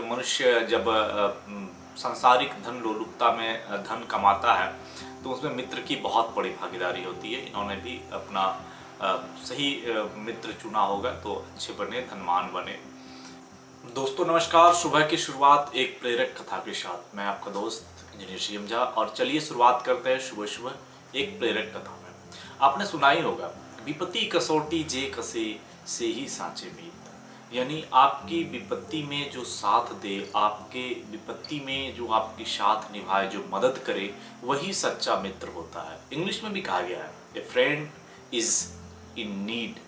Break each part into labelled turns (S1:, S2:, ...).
S1: मनुष्य जब सांसारिक धन लोलुपता में धन कमाता है तो उसमें मित्र की बहुत बड़ी भागीदारी होती है। इन्होंने भी अपना सही मित्र चुना होगा तो अच्छे बने, धनवान बने। दोस्तों नमस्कार। सुबह की शुरुआत एक प्रेरक कथा के साथ। मैं आपका दोस्त इंजीनियर सीएम झा और चलिए शुरुआत करते हैं सुबह सुबह एक प्रेरक कथा में। आपने सुना ही होगा, विपत्ति कसौटी जे कसे से ही सांचे मीत। यानी आपकी विपत्ति में जो साथ दे, आपके विपत्ति में जो आपकी साथ निभाए, जो मदद करे, वही सच्चा मित्र होता है। इंग्लिश में भी कहा गया है, ए friend is in need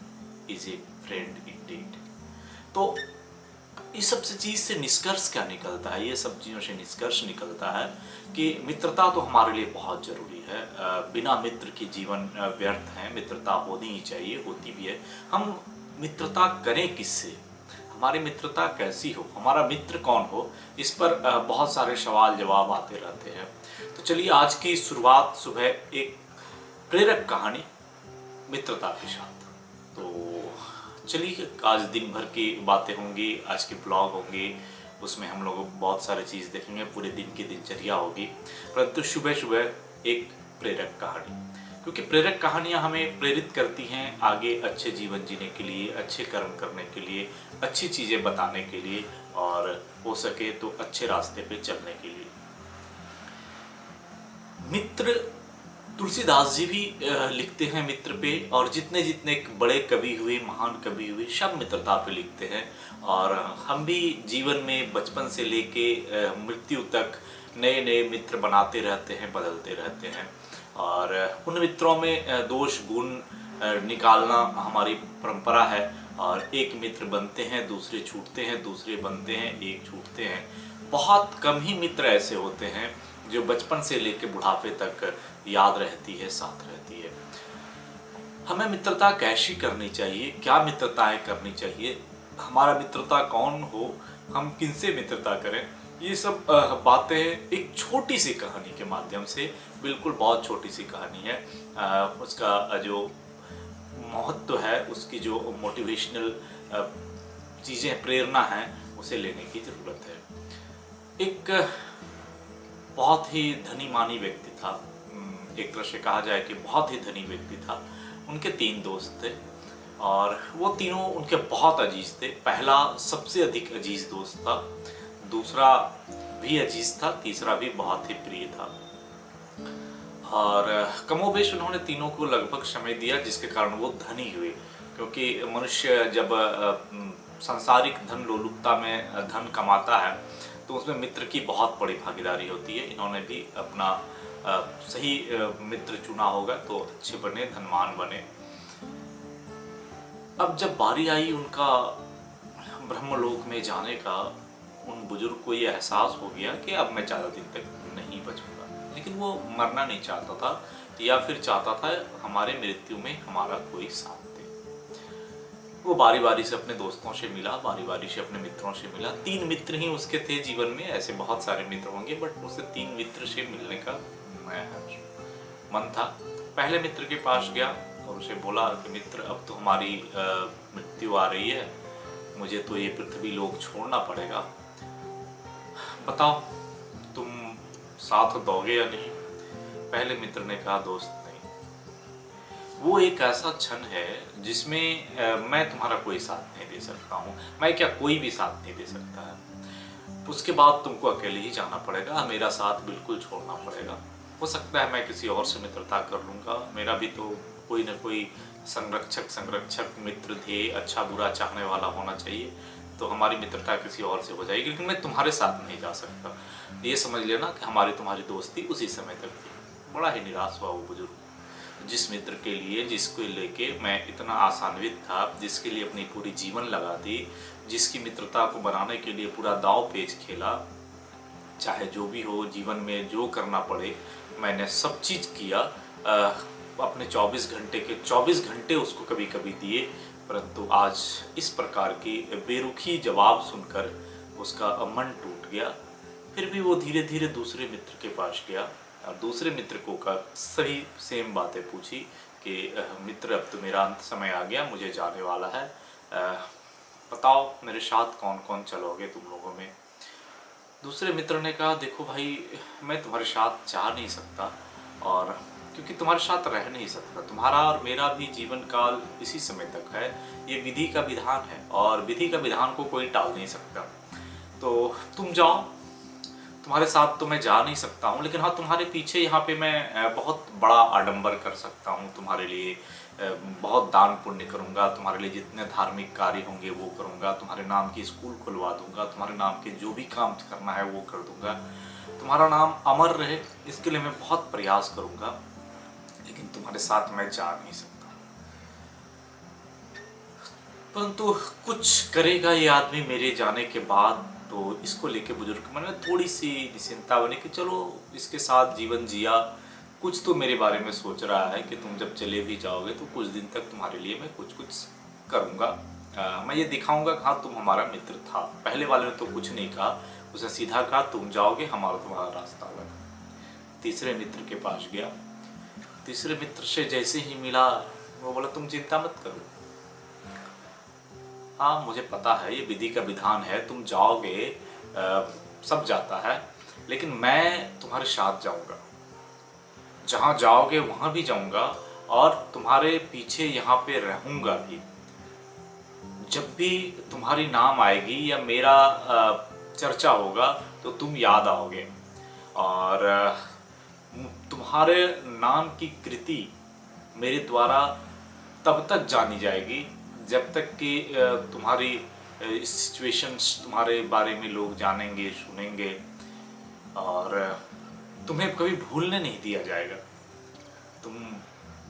S1: is a friend Indeed. तो इस सब से चीज़ से निष्कर्ष क्या निकलता है? ये सब चीज़ों से निष्कर्ष निकलता है कि मित्रता तो हमारे लिए बहुत ज़रूरी है। बिना मित्र के जीवन व्यर्थ है। मित्रता होनी ही चाहिए, होती भी है। हम मित्रता करें किससे? हमारी मित्रता कैसी हो? हमारा मित्र कौन हो? इस पर बहुत सारे सवाल जवाब आते रहते हैं। तो चलिए आज की शुरुआत सुबह एक प्रेरक कहानी मित्रता के साथ। तो चलिए आज दिन भर की बातें होंगी, आज के ब्लॉग होंगे, उसमें हम लोग बहुत सारी चीज़ देखेंगे, पूरे दिन की दिनचर्या होगी। परंतु सुबह सुबह एक प्रेरक कहानी, क्योंकि प्रेरक कहानियाँ हमें प्रेरित करती हैं आगे अच्छे जीवन जीने के लिए, अच्छे कर्म करने के लिए, अच्छी चीज़ें बताने के लिए और हो सके तो अच्छे रास्ते पे चलने के लिए। मित्र तुलसीदास जी भी लिखते हैं मित्र पे, और जितने जितने बड़े कवि हुए, महान कवि हुए, सब मित्रता पे लिखते हैं। और हम भी जीवन में बचपन से लेके मृत्यु तक नए नए मित्र बनाते रहते हैं, बदलते रहते हैं। और उन मित्रों में दोष गुण निकालना हमारी परंपरा है। और एक मित्र बनते हैं, दूसरे छूटते हैं, दूसरे बनते हैं, एक छूटते हैं। बहुत कम ही मित्र ऐसे होते हैं जो बचपन से लेकर बुढ़ापे तक याद रहती है, साथ रहती है। हमें मित्रता कैसी करनी चाहिए, क्या मित्रताएं करनी चाहिए, हमारा मित्रता कौन हो, हम किनसे मित्रता करें, ये सब बातें एक छोटी सी कहानी के माध्यम से, बिल्कुल बहुत छोटी सी कहानी है, उसका जो महत्व है, उसकी जो मोटिवेशनल चीज़ें, प्रेरणा है, उसे लेने की ज़रूरत है। एक बहुत ही धनी मानी व्यक्ति था, एक तरह से कहा जाए कि बहुत ही धनी व्यक्ति था। उनके 3 दोस्त थे और वो तीनों उनके बहुत अजीज थे। पहला सबसे अधिक अजीज दोस्त था, दूसरा भी अजीज था, तीसरा भी बहुत ही प्रिय था। और कमोबेश उन्होंने तीनों को लगभग समय दिया, जिसके कारण वो धनी हुए। क्योंकि मनुष्य जब सांसारिक धन लोलुपता में धन कमाता है तो उसमें मित्र की बहुत बड़ी भागीदारी होती है। इन्होंने भी अपना सही मित्र चुना होगा तो अच्छे बने, धनवान बने। अब जब बारी आई उनका ब्रह्मलोक में जाने का, उन बुजुर्ग को ये एहसास हो गया कि अब मैं ज़्यादा दिन तक नहीं बचूंगा। लेकिन वो मरना नहीं चाहता था, या फिर चाहता था हमारे मृत्यु में हमारा कोई साथ दे। वो बारी बारी से अपने दोस्तों से मिला, बारी बारी से अपने मित्रों से मिला। 3 मित्र ही उसके थे जीवन में, ऐसे बहुत सारे मित्र होंगे, बट उसे 3 मित्र से मिलने का मन था। पहले मित्र के पास गया और उसे बोला कि मित्र, अब तो हमारी मृत्यु आ रही है, मुझे तो ये पृथ्वी लोक छोड़ना पड़ेगा, बताओ तुम साथ दोगे या नहीं? पहले मित्र ने कहा, दोस्त नहीं, वो एक ऐसा क्षण है जिसमें मैं तुम्हारा कोई साथ नहीं दे सकता हूँ। मैं क्या, कोई भी साथ नहीं दे सकता है। उसके बाद तुमको अकेले ही जाना पड़ेगा, मेरा साथ बिल्कुल छोड़ना पड़ेगा। हो सकता है मैं किसी और से मित्रता कर लूँगा, मेरा भी तो कोई ना कोई संरक्षक मित्र थे, अच्छा बुरा चाहने वाला होना चाहिए, तो हमारी मित्रता किसी और से हो जाएगी, लेकिन मैं तुम्हारे साथ नहीं जा सकता। ये समझ लेना कि हमारी तुम्हारी दोस्ती उसी समय तक थी। बड़ा ही निराश हुआ वो बुजुर्ग, जिस मित्र के लिए, जिसको लेके मैं इतना आशान्वित था, जिसके लिए अपनी पूरी जीवन लगा दी, जिसकी मित्रता को बनाने के लिए पूरा दाव पेच खेला, चाहे जो भी हो जीवन में, जो करना पड़े मैंने सब चीज़ किया। अपने 24 घंटे के 24 घंटे उसको कभी कभी दिए, परंतु आज इस प्रकार की बेरुखी जवाब सुनकर उसका मन टूट गया। फिर भी वो धीरे धीरे दूसरे मित्र के पास गया और दूसरे मित्र को का सही सेम बातें पूछी कि मित्र, अब तो मेरा अंत समय आ गया, मुझे जाने वाला है, बताओ मेरे साथ कौन कौन चलोगे तुम लोगों में। दूसरे मित्र ने कहा, देखो भाई, मैं तुम्हारे साथ जा नहीं सकता, और क्योंकि तुम्हारे साथ रह नहीं सकता। तुम्हारा और मेरा भी जीवन काल इसी समय तक है। ये विधि का विधान है और विधि का विधान को कोई टाल नहीं सकता। तो तुम जाओ, तुम्हारे साथ तो मैं जा नहीं सकता हूँ, लेकिन हाँ, तुम्हारे पीछे यहाँ पे मैं बहुत बड़ा आडंबर कर सकता हूँ तुम्हारे लिए। बहुत दान पुण्य करूँगा, तुम्हारे लिए जितने धार्मिक कार्य होंगे वो करूँगा, तुम्हारे नाम की स्कूल खुलवा दूंगा, तुम्हारे नाम के जो भी काम करना है वो कर दूंगा, तुम्हारा नाम अमर रहे इसके लिए मैं बहुत प्रयास करूँगा, लेकिन तुम्हारे साथ मैं जा नहीं सकता। परंतु कुछ करेगा ये आदमी मेरे जाने के बाद। तो इसको लेके बुजुर्ग मन में थोड़ी सी निश्चिंता बनी कि चलो इसके साथ जीवन जिया, कुछ तो मेरे बारे में सोच रहा है कि तुम जब चले भी जाओगे तो कुछ दिन तक तुम्हारे लिए मैं कुछ कुछ करूँगा, मैं ये दिखाऊंगा कि हाँ तुम हमारा मित्र था। पहले वाले ने तो कुछ नहीं कहा, उसने सीधा कहा तुम जाओगे, हमारा तुम्हारा रास्ता अलग। तीसरे मित्र के पास गया, तीसरे मित्र से जैसे ही मिला वो बोला, तुम चिंता मत करो, हाँ मुझे पता है ये विधि का विधान है, तुम जाओगे, सब जाता है, लेकिन मैं तुम्हारे साथ जाऊंगा, जहाँ जाओगे वहाँ भी जाऊंगा और तुम्हारे पीछे यहाँ पे रहूंगा भी। जब भी तुम्हारी नाम आएगी या मेरा चर्चा होगा तो तुम याद आओगे, और तुम्हारे नाम की कृति मेरे द्वारा तब तक जानी जाएगी जब तक कि तुम्हारी सिचुएशंस, तुम्हारे बारे में लोग जानेंगे, सुनेंगे, और तुम्हें कभी भूलने नहीं दिया जाएगा। तुम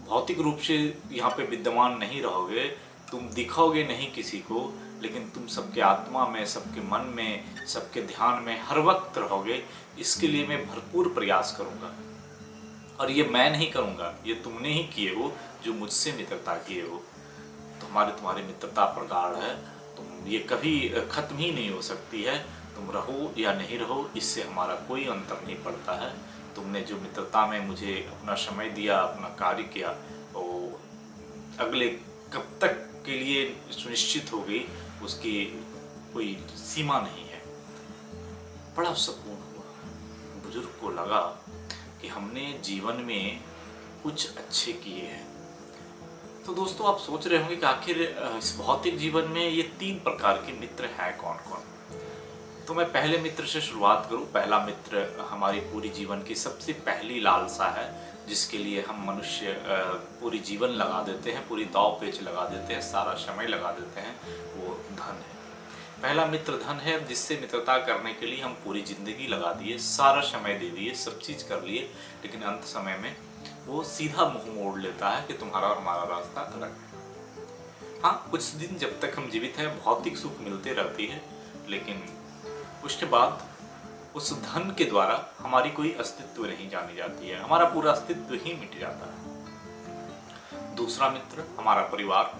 S1: भौतिक रूप से यहाँ पे विद्यमान नहीं रहोगे, तुम दिखोगे नहीं किसी को, लेकिन तुम सबके आत्मा में, सबके मन में, सबके ध्यान में हर वक्त रहोगे। इसके लिए मैं भरपूर प्रयास करूँगा, और ये मैं नहीं करूँगा, ये तुमने ही किए हो जो मुझसे मित्रता किए हो। तुम्हारी मित्रता प्रगाढ़ है, तुम ये कभी खत्म ही नहीं हो सकती है। तुम रहो या नहीं रहो इससे हमारा कोई अंतर नहीं पड़ता है। तुमने जो मित्रता में मुझे अपना समय दिया, अपना कार्य किया, वो अगले कब तक के लिए सुनिश्चित हो गई उसकी कोई सीमा नहीं है। बड़ा सुकून हुआ। बुजुर्ग को लगा कि हमने जीवन में कुछ अच्छे किए हैं। तो दोस्तों, आप सोच रहे होंगे कि आखिर इस भौतिक जीवन में ये 3 प्रकार के मित्र हैं कौन कौन। तो मैं पहले मित्र से शुरुआत करूं। पहला मित्र हमारी पूरी जीवन की सबसे पहली लालसा है, जिसके लिए हम मनुष्य पूरी जीवन लगा देते हैं, पूरी दाव पेच लगा देते हैं, सारा समय लगा देते हैं, वो धन है। पहला मित्र धन है, जिससे मित्रता करने के लिए हम पूरी जिंदगी लगा दिए, सारा समय दे दिए, सब चीज़ कर लिए, लेकिन अंत समय में वो सीधा मुंह मोड़ लेता है कि तुम्हारा और हमारा रास्ता अलग है। हाँ, कुछ दिन जब तक हम जीवित हैं भौतिक सुख मिलते रहती है, लेकिन उसके बाद उस धन के द्वारा हमारी कोई अस्तित्व नहीं जानी जाती है, हमारा पूरा अस्तित्व ही मिट जाता है। दूसरा मित्र हमारा परिवार,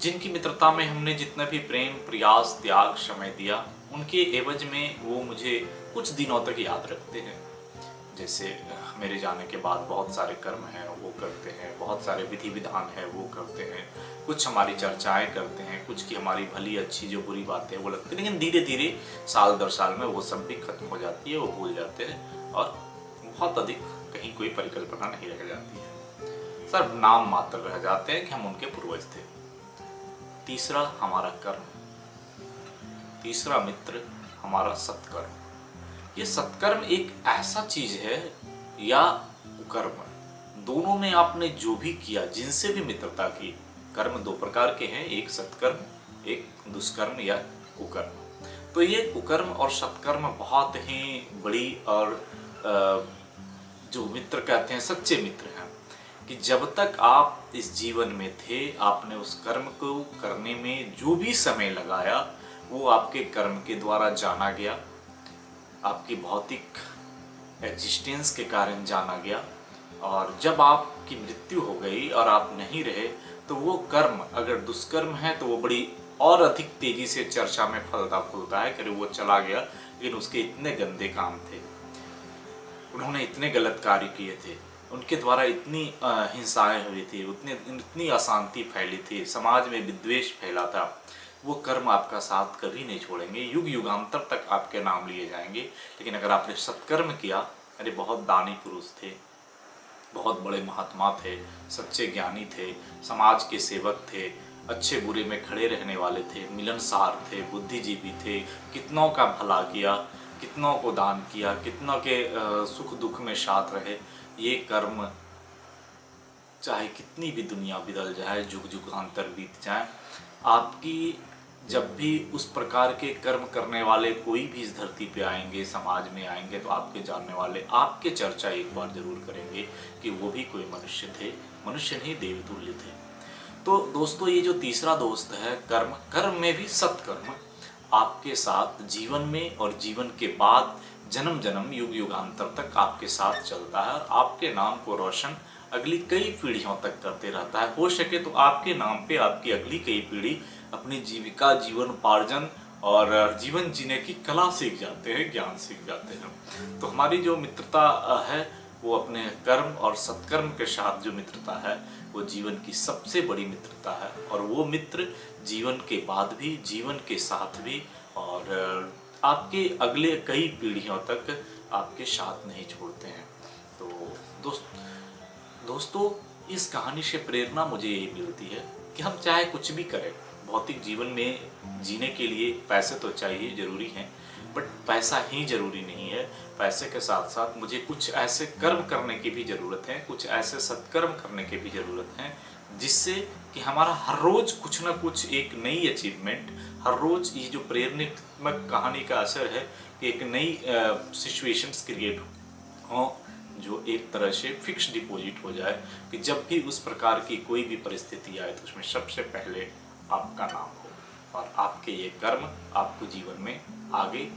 S1: जिनकी मित्रता में हमने जितना भी प्रेम, प्रयास, त्याग, समय दिया, उनके एवज में वो मुझे कुछ दिनों तक याद रखते हैं। जैसे मेरे जाने के बाद बहुत सारे कर्म हैं वो करते हैं, बहुत सारे विधि विधान है वो करते हैं, कुछ हमारी चर्चाएं करते हैं, कुछ की हमारी भली अच्छी जो बुरी बातें वो लगती है, लेकिन धीरे धीरे साल दर साल में वो सब भी खत्म हो जाती है, वो भूल जाते हैं, और बहुत अधिक कहीं कोई परिकल्पना नहीं रह जाती है, सब नाम मात्र रह जाते हैं कि हम उनके पूर्वज थे। तीसरा हमारा कर्म, तीसरा मित्र हमारा सत्कर्म। ये सत्कर्म एक ऐसा चीज है या कुकर्म, दोनों में आपने जो भी किया, जिनसे भी मित्रता की, कर्म 2 प्रकार के हैं, एक सत्कर्म, एक दुष्कर्म या कुकर्म। तो ये कुकर्म और सत्कर्म बहुत ही बड़ी और जो मित्र कहते हैं सच्चे मित्र हैं, कि जब तक आप इस जीवन में थे आपने उस कर्म को करने में जो भी समय लगाया वो आपके कर्म के द्वारा जाना गया, आपकी भौतिक एग्जिस्टेंस के कारण जाना गया, और जब आपकी मृत्यु हो गई और आप नहीं रहे तो वो कर्म अगर दुष्कर्म है तो वो बड़ी और अधिक तेजी से चर्चा में फलता फूलता है कि वो चला गया, लेकिन उसके इतने गंदे काम थे, उन्होंने इतने गलत कार्य किए थे, उनके द्वारा इतनी हिंसाएं हुई थी, इतनी अशांति फैली थी, समाज में विद्वेष फैला था, वो कर्म आपका साथ कभी नहीं छोड़ेंगे, युग युगांतर तक आपके नाम लिए जाएंगे। लेकिन अगर आपने सत्कर्म किया, अरे बहुत दानी पुरुष थे, बहुत बड़े महात्मा थे, सच्चे ज्ञानी थे, समाज के सेवक थे, अच्छे बुरे में खड़े रहने वाले थे, मिलनसार थे, बुद्धिजीवी थे, कितनों का भला किया, कितनों को दान किया, कितनों के सुख दुख में साथ रहे। ये कर्म चाहे कितनी भी दुनिया बदल जाए, जुग जुगांतर बीत जाए, आपकी जब भी उस प्रकार के कर्म करने वाले कोई भी इस धरती पे आएंगे, समाज में आएंगे, तो आपके जानने वाले आपके चर्चा एक बार जरूर करेंगे कि वो भी कोई मनुष्य थे, मनुष्य नहीं देवतुल्य थे। तो दोस्तों, ये जो तीसरा दोस्त है कर्म, कर्म में भी सत्कर्म आपके साथ जीवन में और जीवन के बाद जन्म जन्म युग युगांतर तक आपके साथ चलता है और आपके नाम को रोशन अगली कई पीढ़ियों तक करते रहता है। हो सके तो आपके नाम पे आपकी अगली कई पीढ़ी अपनी जीविका, जीवनोपार्जन और जीवन जीने की कला सीख जाते हैं, ज्ञान सीख जाते हैं। तो हमारी जो मित्रता है वो अपने कर्म और सत्कर्म के साथ जो मित्रता है वो जीवन की सबसे बड़ी मित्रता है, और वो मित्र जीवन के बाद भी, जीवन के साथ भी, और आपके अगले कई पीढ़ियों तक आपके साथ नहीं छोड़ते हैं। तो दोस्तों, इस कहानी से प्रेरणा मुझे यही मिलती है कि हम चाहे कुछ भी करें, भौतिक जीवन में जीने के लिए पैसे तो चाहिए, जरूरी हैं, बट पैसा ही जरूरी नहीं है। पैसे के साथ साथ मुझे कुछ ऐसे कर्म करने की भी ज़रूरत है, कुछ ऐसे सत्कर्म करने की भी ज़रूरत है, जिससे कि हमारा हर रोज़ कुछ ना कुछ एक नई अचीवमेंट, हर रोज़ ये जो प्रेरणात्मक कहानी का असर है कि एक नई सिचुएशंस क्रिएट हो, जो एक तरह से फिक्स डिपॉजिट हो जाए कि जब भी उस प्रकार की कोई भी परिस्थिति आए तो उसमें सबसे पहले आपका नाम हो और आपके ये कर्म आपको जीवन में आगे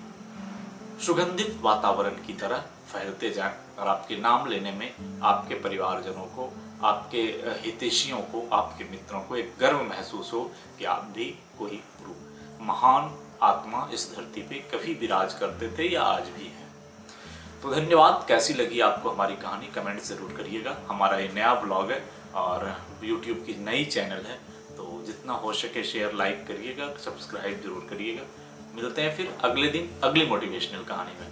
S1: सुगंधित वातावरण की तरह फैलते जाएं और आपके नाम लेने में आपके परिवारजनों को, आपके हितैषियों को, आपके मित्रों को एक गर्व महसूस हो कि आप भी कोई महान आत्मा इस धरती पे कभी विराज करते थे या आज भी हैं। तो धन्यवाद। कैसी लगी आपको हमारी कहानी, कमेंट ज़रूर करिएगा। हमारा ये नया ब्लॉग है और यूट्यूब की नई चैनल है, तो जितना हो सके शेयर, लाइक करिएगा, सब्सक्राइब जरूर करिएगा। मिलते हैं फिर अगले दिन अगली मोटिवेशनल कहानी में।